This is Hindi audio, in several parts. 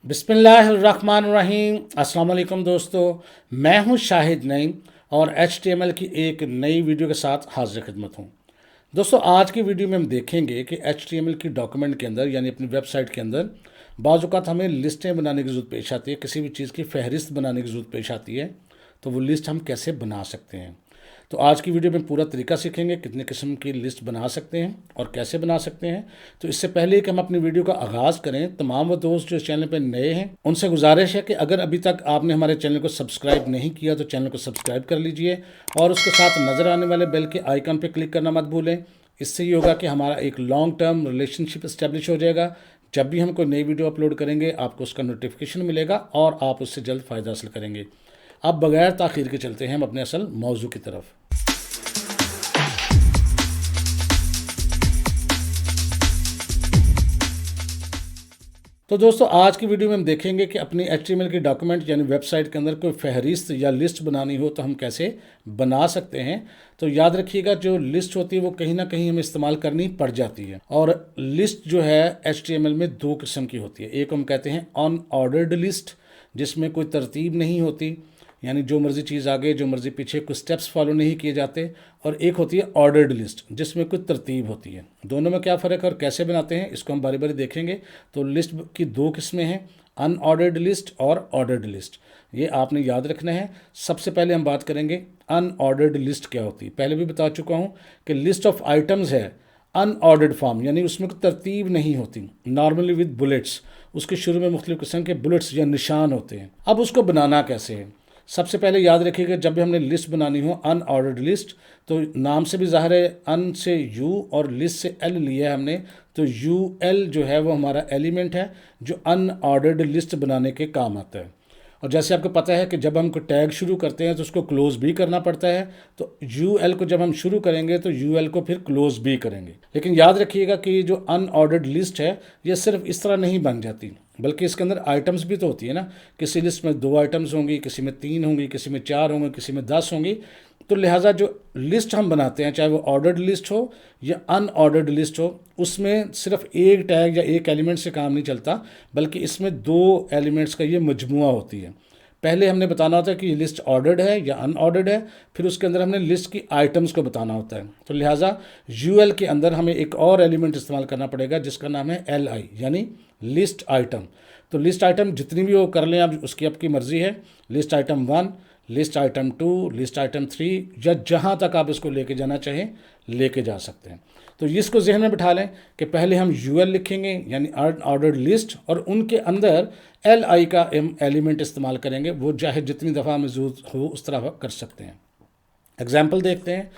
बिस्मिल्लाहिर्रहमानिर्रहीम। अस्सलाम वालेकुम दोस्तों, मैं हूं शाहिद नईम और HTML की एक नई वीडियो के साथ हाजिर खिदमत हूं। दोस्तों, आज की वीडियो में हम देखेंगे कि HTML की डॉक्यूमेंट के अंदर यानी अपनी वेबसाइट के अंदर बाज़ औक़ात हमें लिस्टें बनाने की ज़रूरत पेश आती है, किसी भी चीज़ की फ़हरिस्त बनाने की ज़रूरत पेश आती है, तो वो लिस्ट हम कैसे बना सकते हैं। तो आज की वीडियो में पूरा तरीका सीखेंगे, कितने किस्म की लिस्ट बना सकते हैं और कैसे बना सकते हैं। तो इससे पहले कि हम अपनी वीडियो का आगाज़ करें, तमाम वो दोस्त जो चैनल पर नए हैं उनसे गुजारिश है कि अगर अभी तक आपने हमारे चैनल को सब्सक्राइब नहीं किया तो चैनल को सब्सक्राइब कर लीजिए और उसके साथ नज़र आने वाले बेल के आइकन पर क्लिक करना मत भूलें। इससे ये होगा कि हमारा एक लॉन्ग टर्म रिलेशनशिप इस्टेब्लिश हो जाएगा। जब भी हम कोई नई वीडियो अपलोड करेंगे आपको उसका नोटिफिकेशन मिलेगा और आप उससे जल्द फ़ायदा हासिल करेंगे। अब बगैर ताख़ीर के चलते हैं हम अपने असल मौजू की तरफ। तो दोस्तों, आज की वीडियो में हम देखेंगे कि अपनी HTML की डॉक्यूमेंट यानी वेबसाइट के अंदर कोई फहरिस्त या लिस्ट बनानी हो तो हम कैसे बना सकते हैं। तो याद रखिएगा, जो लिस्ट होती है वो कहीं ना कहीं हमें इस्तेमाल करनी पड़ जाती है। और लिस्ट जो है HTML में दो किस्म की होती है। एक हम कहते हैं अनऑर्डर्ड लिस्ट, जिसमें कोई तरतीब नहीं होती, यानी जो मर्ज़ी चीज़ आगे जो मर्ज़ी पीछे, कुछ स्टेप्स फॉलो नहीं किए जाते। और एक होती है ऑर्डर्ड लिस्ट, जिसमें कुछ तरतीब होती है। दोनों में क्या फ़र्क है और कैसे बनाते हैं इसको हम बारी बारी देखेंगे। तो लिस्ट की दो किस्में हैं, अनऑर्डर्ड लिस्ट और ऑर्डर्ड लिस्ट। ये आपने याद रखना है। सबसे पहले हम बात करेंगे अनऑर्डर्ड लिस्ट क्या होती है। पहले भी बता चुका हूँ कि लिस्ट ऑफ आइटम्स है अनऑर्डर्ड फॉर्म, यानी उसमें कोई तरतीब नहीं होती, नॉर्मली विद बुलेट्स। उसके शुरू में मुख्तलिफ किस्म के बुलेट्स या निशान होते हैं। अब उसको बनाना कैसे है, सबसे पहले याद रखिएगा, जब भी हमने लिस्ट बनानी हो अनऑर्डर्ड लिस्ट, तो नाम से भी ज़ाहिर है अन से यू और लिस्ट से एल लिया है हमने। तो यू एल जो है वो हमारा एलिमेंट है जो अनऑर्डर्ड लिस्ट बनाने के काम आता है। और जैसे आपको पता है कि जब हम कोई टैग शुरू करते हैं तो उसको क्लोज भी करना पड़ता है। तो यू एल को जब हम शुरू करेंगे तो यू एल को फिर क्लोज भी करेंगे। लेकिन याद रखिएगा कि ये जो अनऑर्डर्ड लिस्ट है ये सिर्फ इस तरह नहीं बन जाती, बल्कि इसके अंदर आइटम्स भी तो होती है ना। किसी लिस्ट में 2 आइटम्स होंगी, किसी में 3 होंगी, किसी में 4 होंगे, किसी में 10 होंगी। तो लिहाजा जो लिस्ट हम बनाते हैं, चाहे वो ऑर्डर्ड लिस्ट हो या अनऑर्डर्ड लिस्ट हो, उसमें सिर्फ एक टैग या एक एलिमेंट से काम नहीं चलता, बल्कि इसमें 2 एलिमेंट्स का ये मजमुआ होती है। पहले हमने बताना होता है कि ये लिस्ट ऑर्डर्ड है या अनऑर्डर्ड है, फिर उसके अंदर हमने लिस्ट की आइटम्स को बताना होता है। तो लिहाजा यूएल के अंदर हमें एक और एलिमेंट इस्तेमाल करना पड़ेगा जिसका नाम है LI, यानी लिस्ट आइटम। तो लिस्ट आइटम जितनी भी वो कर लें आप, उसकी आपकी मर्ज़ी है। List item 1, list item 2, list item 3, या जहाँ तक आप इसको लेके जाना चाहें लेके जा सकते हैं। तो इसको जहन में बिठा लें कि पहले हम UL लिखेंगे यानी अनऑर्डर्ड लिस्ट, और उनके अंदर LI का एलिमेंट इस्तेमाल करेंगे। वो चाहे जितनी दफ़ा हमें ज़रूरत हो उस तरह कर सकते हैं। एग्जाम्पल देखते हैं।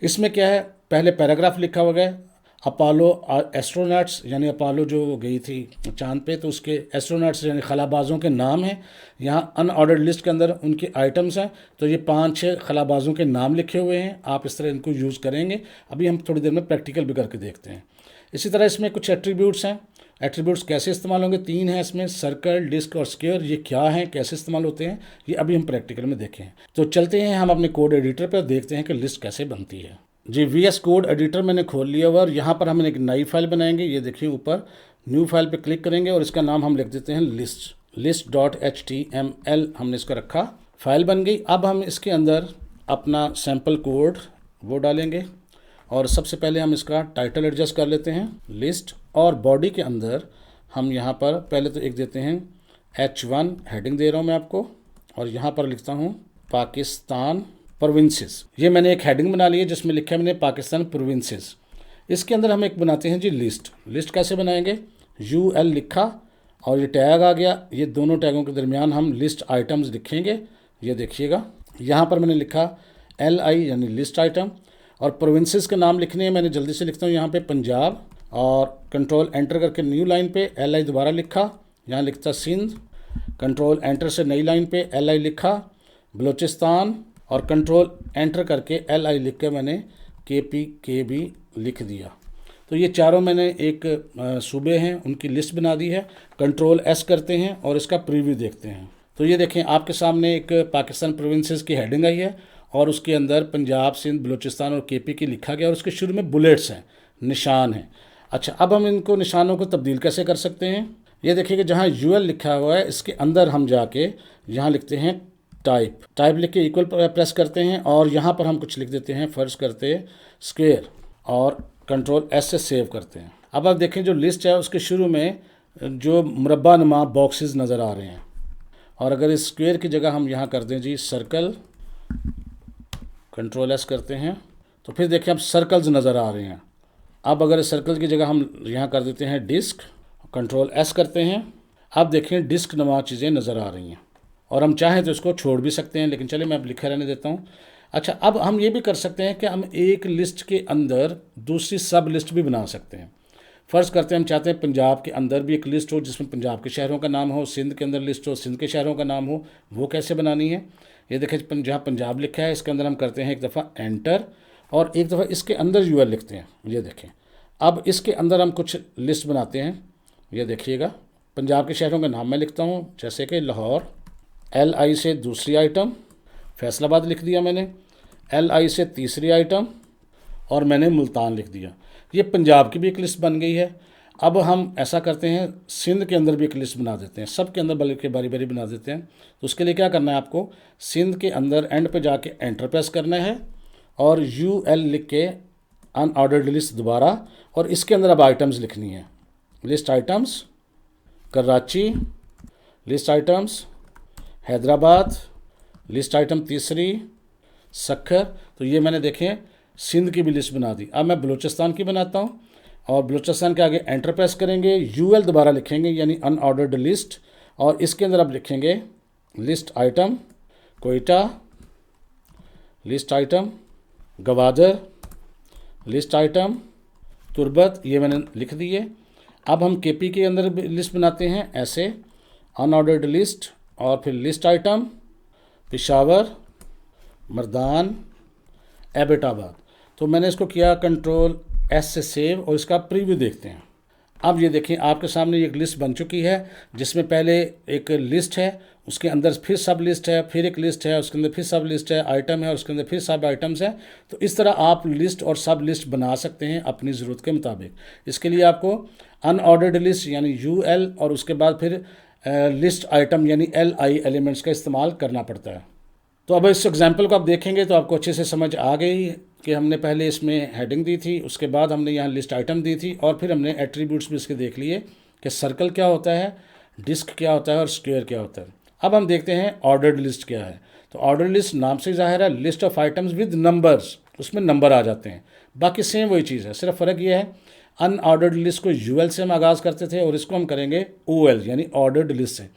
इसमें क्या है, पहले पैराग्राफ लिखा हुआ है अपोलो एस्ट्रोनॉट्स, यानी अपोलो जो गई थी चांद पे, तो उसके एस्ट्रोनॉट्स यानी खलाबाजों के नाम हैं। यहाँ अनऑर्डर्ड लिस्ट के अंदर उनके आइटम्स हैं, तो ये 5-6 खलाबाजों के नाम लिखे हुए हैं। आप इस तरह इनको यूज़ करेंगे। अभी हम थोड़ी देर में प्रैक्टिकल भी करके देखते हैं। इसी तरह इसमें कुछ एट्रीब्यूट्स हैं। एट्रीब्यूट्स कैसे इस्तेमाल होंगे, 3 हैं इसमें, सर्कल, डिस्क और स्क्वायर। ये क्या हैं, कैसे इस्तेमाल होते हैं, ये अभी हम प्रैक्टिकल में देखें। तो चलते हैं हम अपने कोड एडिटर पर, देखते हैं कि लिस्ट कैसे बनती है। जी, VS कोड एडिटर मैंने खोल लिया हुआ और यहाँ पर हम एक नई फाइल बनाएंगे। ये देखिए ऊपर न्यू फाइल पे क्लिक करेंगे और इसका नाम हम लिख देते हैं list.html। हमने इसका रखा, फाइल बन गई। अब हम इसके अंदर अपना सैम्पल कोड वो डालेंगे और सबसे पहले हम इसका टाइटल एडजस्ट कर लेते हैं, लिस्ट। और बॉडी के अंदर हम यहाँ पर पहले तो एक देते हैं H1, हेडिंग दे रहा हूँ मैं आपको, और यहाँ पर लिखता हूँ पाकिस्तान प्रोविंसेस। ये मैंने एक हेडिंग बना ली है जिसमें लिखा है मैंने पाकिस्तान प्रोविंसेस। इसके अंदर हम एक बनाते हैं जी लिस्ट। लिस्ट कैसे बनाएंगे, UL लिखा और ये टैग आ गया। ये दोनों टैगों के दरमियान हम लिस्ट आइटम्स लिखेंगे। ये देखिएगा यहाँ पर मैंने लिखा LI यानी लिस्ट आइटम, और प्रोविंसेस के नाम लिखने हैं। मैंने जल्दी से लिखता हूँ यहाँ पे पंजाब, और कंट्रोल एंटर करके न्यू लाइन पे LI दोबारा लिखा, यहाँ लिखता सिंध। कंट्रोल एंटर से नई लाइन पे LI लिखा बलूचिस्तान, और कंट्रोल एंटर करके LI लिख के मैंने KPKB लिख दिया। तो ये चारों मैंने एक सूबे हैं उनकी लिस्ट बना दी है। कंट्रोल S करते हैं और इसका प्रीव्यू देखते हैं। तो ये देखें आपके सामने एक पाकिस्तान प्रोविंसेस की हेडिंग आई है और उसके अंदर पंजाब, सिंध, बलूचिस्तान और KP की लिखा गया, और उसके शुरू में बुलेट्स हैं, निशान हैं। अच्छा, अब हम इनको निशानों को तब्दील कैसे कर सकते हैं। ये देखिए कि जहाँ यूएल लिखा हुआ है इसके अंदर हम जाके यहाँ लिखते हैं टाइप लिख के इक्वल प्रेस करते हैं और यहाँ पर हम कुछ लिख देते हैं, फर्ज करते स्क्वेयर और कंट्रोल एस से सेव करते हैं। अब आप देखें जो लिस्ट है उसके शुरू में जो मुरब्बा नुमा बॉक्सेस नज़र आ रहे हैं, और अगर इस स्क्वेयर की जगह हम यहाँ कर दें जी सर्कल, कंट्रोल एस करते हैं तो फिर देखें अब सर्कल्स नज़र आ रहे हैं। अब अगर इस सर्कल की जगह हम यहाँ कर देते हैं डिस्क, कंट्रोल एस करते हैं, अब देखें डिस्क नुमा चीज़ें नज़र आ रही हैं, और हम चाहें तो इसको छोड़ भी सकते हैं, लेकिन चलिए मैं अब लिखा रहने देता हूँ। अच्छा, अब हम ये भी कर सकते हैं कि हम एक लिस्ट के अंदर दूसरी सब लिस्ट भी बना सकते हैं। फ़र्ज़ करते हैं हम चाहते हैं पंजाब के अंदर भी एक लिस्ट हो जिसमें पंजाब के शहरों का नाम हो, सिंध के अंदर लिस्ट हो, सिंध के शहरों का नाम हो। वो कैसे बनानी है, ये देखें जहाँ पंजाब लिखा है इसके अंदर हम करते हैं एक दफ़ा एंटर, और एक दफ़ा इसके अंदर यूएल लिखते हैं। ये देखें अब इसके अंदर हम कुछ लिस्ट बनाते हैं। ये देखिएगा पंजाब के शहरों का नाम मैं लिखता हूँ, जैसे कि लाहौर, LI से दूसरी आइटम, फैसलाबाद लिख दिया मैंने, LI से तीसरी आइटम, और मैंने मुल्तान लिख दिया। ये पंजाब की भी एक लिस्ट बन गई है। अब हम ऐसा करते हैं सिंध के अंदर भी एक लिस्ट बना देते हैं, सब के अंदर बल्कि बारी बारी बना देते हैं। तो उसके लिए क्या करना है आपको, सिंध के अंदर एंड पे जाके एंटर प्रेस करना है और UL लिख के अनऑर्डर्ड लिस्ट दोबारा, और इसके अंदर अब आइटम्स लिखनी है। List items Karachi, list items Hyderabad, list item तीसरी सक्खर। तो ये मैंने देखें सिंध की भी लिस्ट बना दी। अब मैं बलूचिस्तान की बनाता हूँ, और बलूचिस्तान के आगे एंटर प्रेस करेंगे, UL दोबारा लिखेंगे यानी अनऑर्डर्ड लिस्ट, और इसके अंदर अब लिखेंगे list item Quetta, list item Gwadar, list item Turbat, ये मैंने लिख दिए। अब हम KP के अंदर लिस्ट बनाते हैं ऐसे, अनऑर्डर्ड लिस्ट और फिर लिस्ट आइटम पेशावर, मर्दान, एबटाबाद। तो मैंने इसको किया कंट्रोल S से सेव, और इसका प्रीव्यू देखते हैं। अब ये देखें आपके सामने एक लिस्ट बन चुकी है जिसमें पहले एक लिस्ट है, उसके अंदर फिर सब लिस्ट है, फिर एक लिस्ट है, उसके अंदर फिर सब लिस्ट है, आइटम है, और उसके अंदर फिर सब आइटम्स है। तो इस तरह आप लिस्ट और सब लिस्ट बना सकते हैं अपनी ज़रूरत के मुताबिक। इसके लिए आपको अनऑर्डर्ड लिस्ट यानी UL और उसके बाद फिर लिस्ट आइटम यानी LI एलिमेंट्स का इस्तेमाल करना पड़ता है। तो अब इस एग्जाम्पल को आप देखेंगे तो आपको अच्छे से समझ आ गई कि हमने पहले इसमें हेडिंग दी थी, उसके बाद हमने यहाँ लिस्ट आइटम दी थी, और फिर हमने एट्रीब्यूट्स भी इसके देख लिए कि सर्कल क्या होता है, डिस्क क्या होता है और स्क्वायर क्या होता है। अब हम देखते हैं ऑर्डर्ड लिस्ट क्या है। तो ऑर्डर्ड लिस्ट नाम से जाहिर है list of items with numbers, उसमें नंबर आ जाते हैं। बाकी सेम वही चीज़ है, सिर्फ फ़र्क ये है अनऑर्डर्ड लिस्ट को UL से हम आगाज़ करते थे और इसको हम करेंगे OL यानी ऑर्डर्ड लिस्ट से।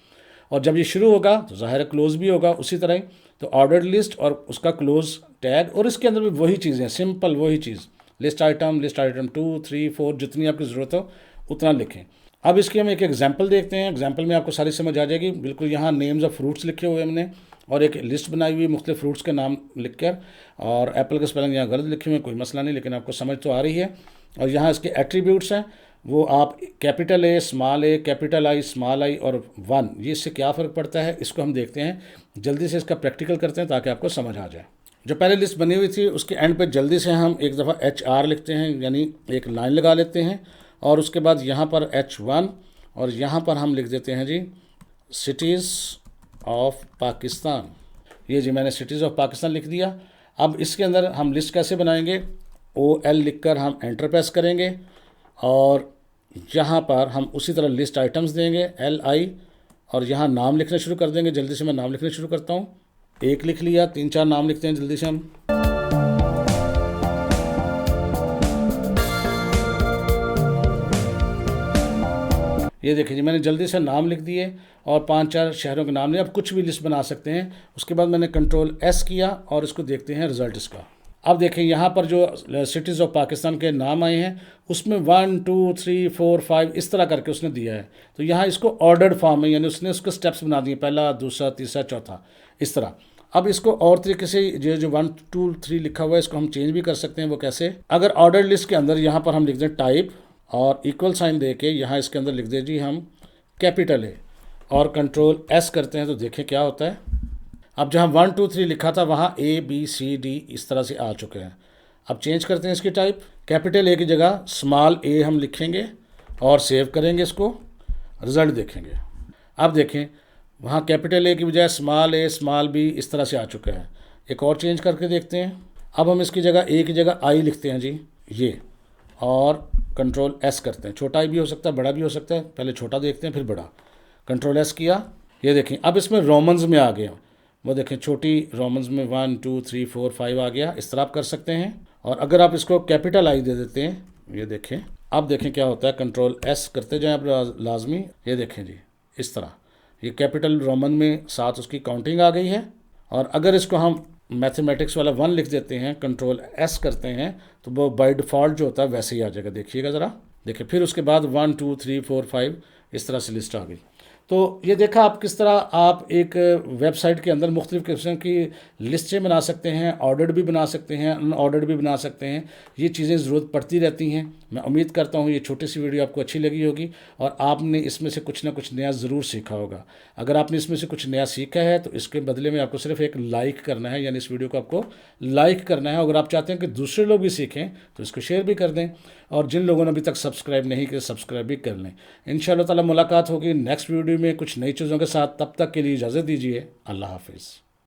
और जब ये शुरू होगा तो ज़ाहिर क्लोज़ भी होगा उसी तरह ही। तो ऑर्डर्ड लिस्ट और उसका क्लोज़ टैग, और इसके अंदर भी वही चीज़ें, सिंपल वही चीज़, लिस्ट आइटम 2, 3, 4 जितनी आपकी ज़रूरत हो उतना लिखें। अब इसकी हम एक एग्जांपल देखते हैं। एग्जांपल में आपको सारी समझ आ जाएगी। बिल्कुल यहाँ नेम्स ऑफ फ्रूट्स लिखे हुए हमने, और एक लिस्ट बनाई हुई मुख्तलिफ फ्रूट्स के नाम लिख कर, और एप्पल के स्पेलिंग यहाँ गलत लिखे हुए हैं, कोई मसला नहीं, लेकिन आपको समझ तो आ रही है। और यहाँ इसके एट्रीब्यूट्स हैं, वो आप capital A, small a, capital I, small I और 1, ये इससे क्या फ़र्क पड़ता है इसको हम देखते हैं। जल्दी से इसका प्रैक्टिकल करते हैं ताकि आपको समझ आ जाए। जो पहले लिस्ट बनी हुई थी उसके एंड पे जल्दी से हम एक दफ़ा HR लिखते हैं, यानी एक लाइन लगा लेते हैं, और उसके बाद यहाँ पर H1, और यहाँ पर हम लिख देते हैं जी सिटीज़ ऑफ पाकिस्तान। ये जी मैंने सिटीज़ ऑफ पाकिस्तान लिख दिया। अब इसके अंदर हम लिस्ट कैसे बनाएंगे, OL लिखकर हम एंटर प्रेस करेंगे, और यहाँ पर हम उसी तरह लिस्ट आइटम्स देंगे LI, और यहाँ नाम लिखना शुरू कर देंगे। जल्दी से मैं नाम लिखना शुरू करता हूँ। एक लिख लिया, 3-4 नाम लिखते हैं जल्दी से हम। ये देखिए जी मैंने जल्दी से नाम लिख दिए और 5-4 शहरों के नाम लिए। अब कुछ भी लिस्ट बना सकते हैं। उसके बाद मैंने कंट्रोल S किया और इसको देखते हैं रिज़ल्ट इसका। अब देखें यहाँ पर जो सिटीज़ ऑफ पाकिस्तान के नाम आए हैं उसमें 1, 2, 3, 4, 5 इस तरह करके उसने दिया है। तो यहाँ इसको ऑर्डर्ड फॉर्म में, यानी उसने उसके स्टेप्स बना दिए, पहला, दूसरा, तीसरा, चौथा, इस तरह। अब इसको और तरीके से जो 1, 2, 3 लिखा हुआ है इसको हम चेंज भी कर सकते हैं। वो कैसे, अगर ऑर्डर लिस्ट के अंदर यहाँ पर हम लिख दें टाइप और इक्वल साइन दे के यहाँ इसके अंदर लिख दें जी हम कैपिटल A और कंट्रोल S करते हैं तो देखें क्या होता है। अब जहाँ 1, 2, 3 लिखा था वहाँ A, B, C, D इस तरह से आ चुके हैं। अब चेंज करते हैं इसकी टाइप, कैपिटल A की जगह स्मॉल a हम लिखेंगे और सेव करेंगे इसको। रिज़ल्ट देखेंगे। अब देखें वहाँ कैपिटल ए की बजाय स्मॉल बी इस तरह से आ चुका है। एक और चेंज करके देखते हैं। अब हम इसकी जगह ए की जगह आई लिखते हैं जी, ये, और कंट्रोल एस करते हैं। छोटा आई भी हो सकता है, बड़ा भी हो सकता है, पहले छोटा देखते हैं फिर बड़ा। कंट्रोल एस किया, ये देखें अब इसमें रोमन्स में आ गया। वो देखें छोटी रोमन्स में 1 2 3 4 5 आ गया। इस तरह आप कर सकते हैं। और अगर आप इसको कैपिटल आई दे देते हैं, ये देखें, अब देखें क्या होता है। कंट्रोल एस करते जाएं आप लाजमी, ये देखें जी, इस तरह ये कैपिटल रोमन में साथ उसकी काउंटिंग आ गई है। और अगर इसको हम मैथमेटिक्स वाला 1 लिख देते हैं, कंट्रोल एस करते हैं, तो वो बाय डिफ़ॉल्ट जो होता है वैसे ही आ जाएगा। देखिएगा ज़रा, देखिए फिर उसके बाद 1 2 3 4 5 इस तरह से लिस्ट आ गई। तो ये देखा आप किस तरह आप एक वेबसाइट के अंदर मुख्तलिफ़ किस्म की लिस्टें बना सकते हैं, ऑर्डर्ड भी बना सकते हैं, अनऑर्डर्ड भी बना सकते हैं। ये चीज़ें ज़रूरत पड़ती रहती हैं। मैं उम्मीद करता हूँ ये छोटी सी वीडियो आपको अच्छी लगी होगी और आपने इसमें से कुछ ना कुछ नया ज़रूर सीखा होगा। अगर आपने इसमें से कुछ नया सीखा है तो इसके बदले में आपको सिर्फ एक लाइक करना है, यानी इस वीडियो को आपको लाइक करना है। अगर आप चाहते हैं कि दूसरे लोग भी सीखें तो इसको शेयर भी कर दें, और जिन लोगों ने अभी तक सब्सक्राइब नहीं किया सब्सक्राइब भी कर लें। इंशाअल्लाह ताला मुलाकात होगी नेक्स्ट वीडियो में कुछ नई चीज़ों के साथ। तब तक के लिए इजाज़त दीजिए। अल्लाह हाफिज़।